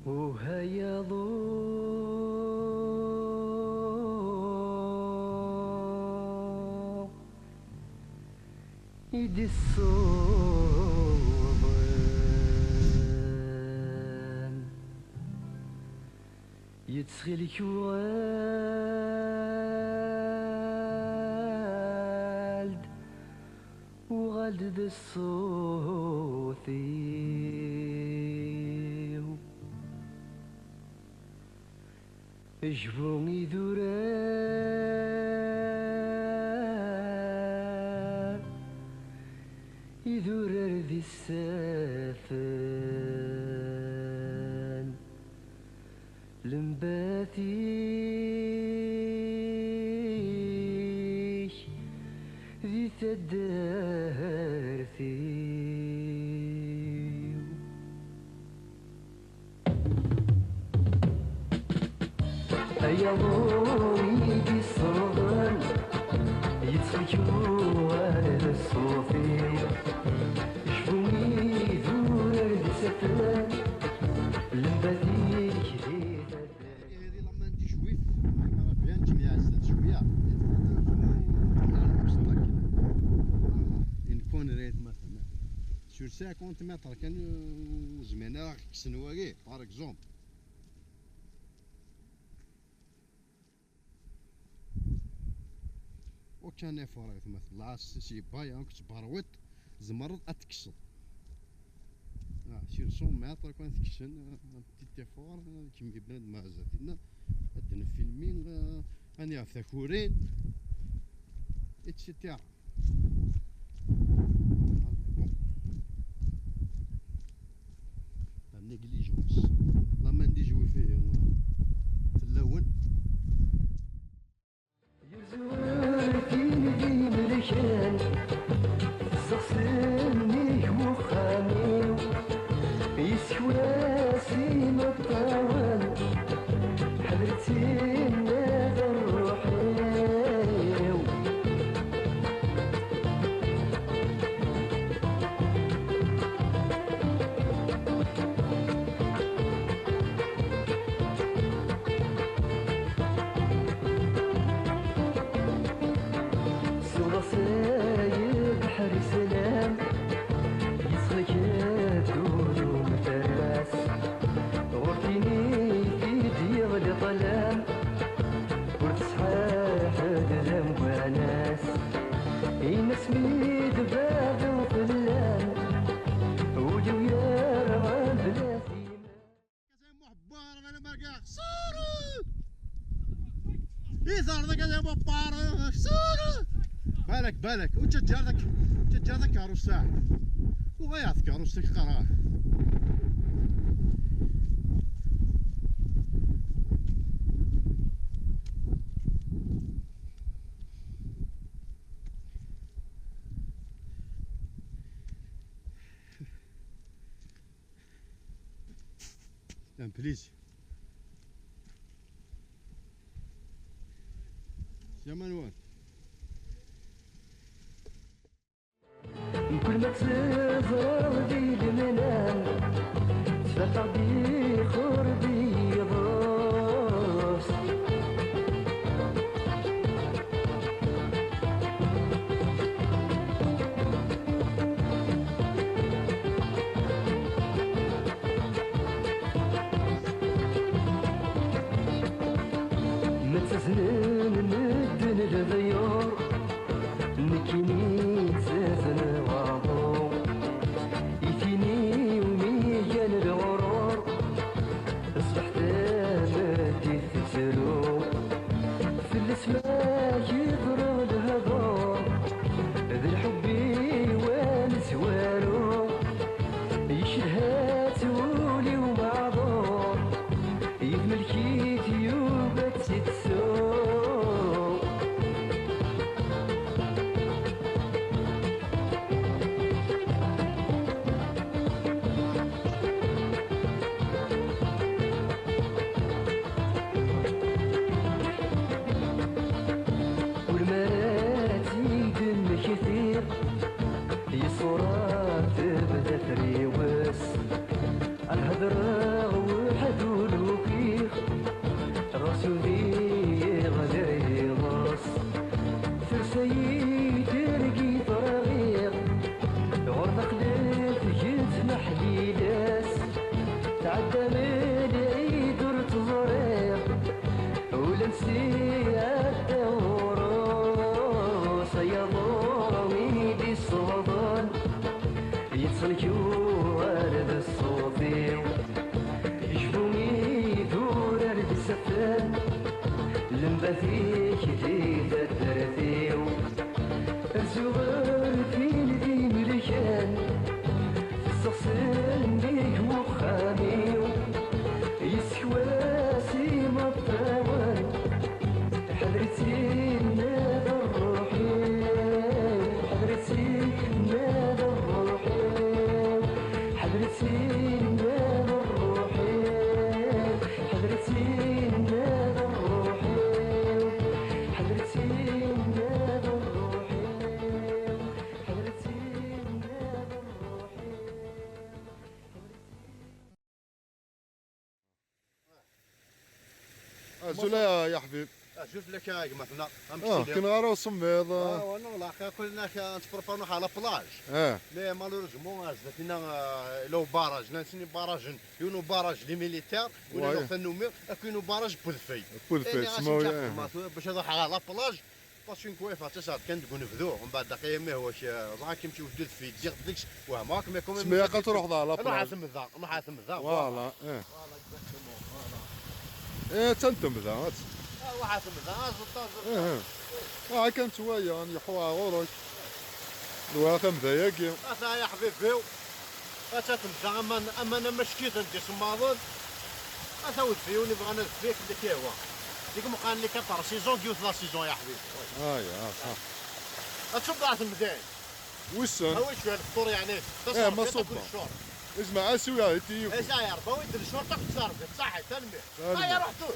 وهيا ضوء يدي الصوبان يتسغي والد وغلد الصوثي جبوني ذرار يذرر ذي السافل لمباثيش ذي تدارثي يا ضوي بالصغر يتسجوا على الصوفي شفوني ذور السفر لمباديك هذه لما انت شويف بيان جميع الزاد شويه نكون ريت مثلا sur 50 متر كان زمانه كسنواكي بار اكزومبل وكان يفرغ مثلا لاس شي بايا كتبروت زمرض اتكسر شي 100 متر كان تكشن تيتيفور كيما بنادم مع زاتنا ادنا فيلمين اني ثاكورين اتسيتيرا نيجليجونس لما نديجوي فيه تلون يزورتيني ذي ملكان سغسلني وخاني يسواسي مطاول حضرتي نادى روحي سايب بحر سلام يسخلك دور ومتراس غرتيني في ديغ الظلام وتصحى حد الامواناس ينسمي دباب وفلان ولو يرغى بلاتي كازا محبار انا ما كاع صورو يثار ذاك كازا محبار صورو بالك وتجار ذاك عروسة وغيعطيك عروسك قراه بليز يا منوال كل ما تزرع ذي المنام تفرقع بي خربي يضرس ما تزنن ندن الغيور نكيني تزازن وعضو يتيني وميجان الغرور اصبحت مادي تسلو في الاسماء يضرب الهضور ذي الحب يوانس والو يشلها تولي ومعذور يتملكي تيوبات تسو سفان لما فيك في تدرتيو الزغر فين ذي ملكان السغسان بيك وخاميو يسكواسي مطاوان حضرتي نادى الروحي حضرتي نادى الروحي حضرتي نادى الروحي حضرتي نادى الروحي حضرتي نادى الروحي حضرتي نادى الروحي. زولا يا حبيب. شوف لك يا مثلا كي نغارو سميض. وانا والله كلنا نتبربانو على بلاج. لي مالوريزمون زدنا لو باراج نسني باراج يونو باراج لي ميليتير ولا لو فنومي كاينو باراج بولفي. بولفي سمويا. باش نروح على بلاج باسكو كويفا تسعد كان تكون نفذو ومن بعد دقيقه ما هوش راك يمشي وجدد في دير ديكش وهماك ما كوم. سميها كتروح على نروح بلاج. ثمذا نروح ثمذا. فوالا تنتم ذا. واحد ثمذا كانت شويه نيحوها غورك. الواقم ذاياكي. يا حبيبي تتمشى اما انا مشكيت ندي سماضون ثاود فيوني بغا نفيك اللي كيوا ديك مقال لي 4 سيزون ديو 3 سيزون يا حبيبي. يا صح. تشوف ضاعت المدان وسن. هو شويه الفطور يعني ما صبا. اسمع اسوي هاي تيو. ايش يا ربا ويد الشرطه تصرف صح تنمي. هيا رحتوا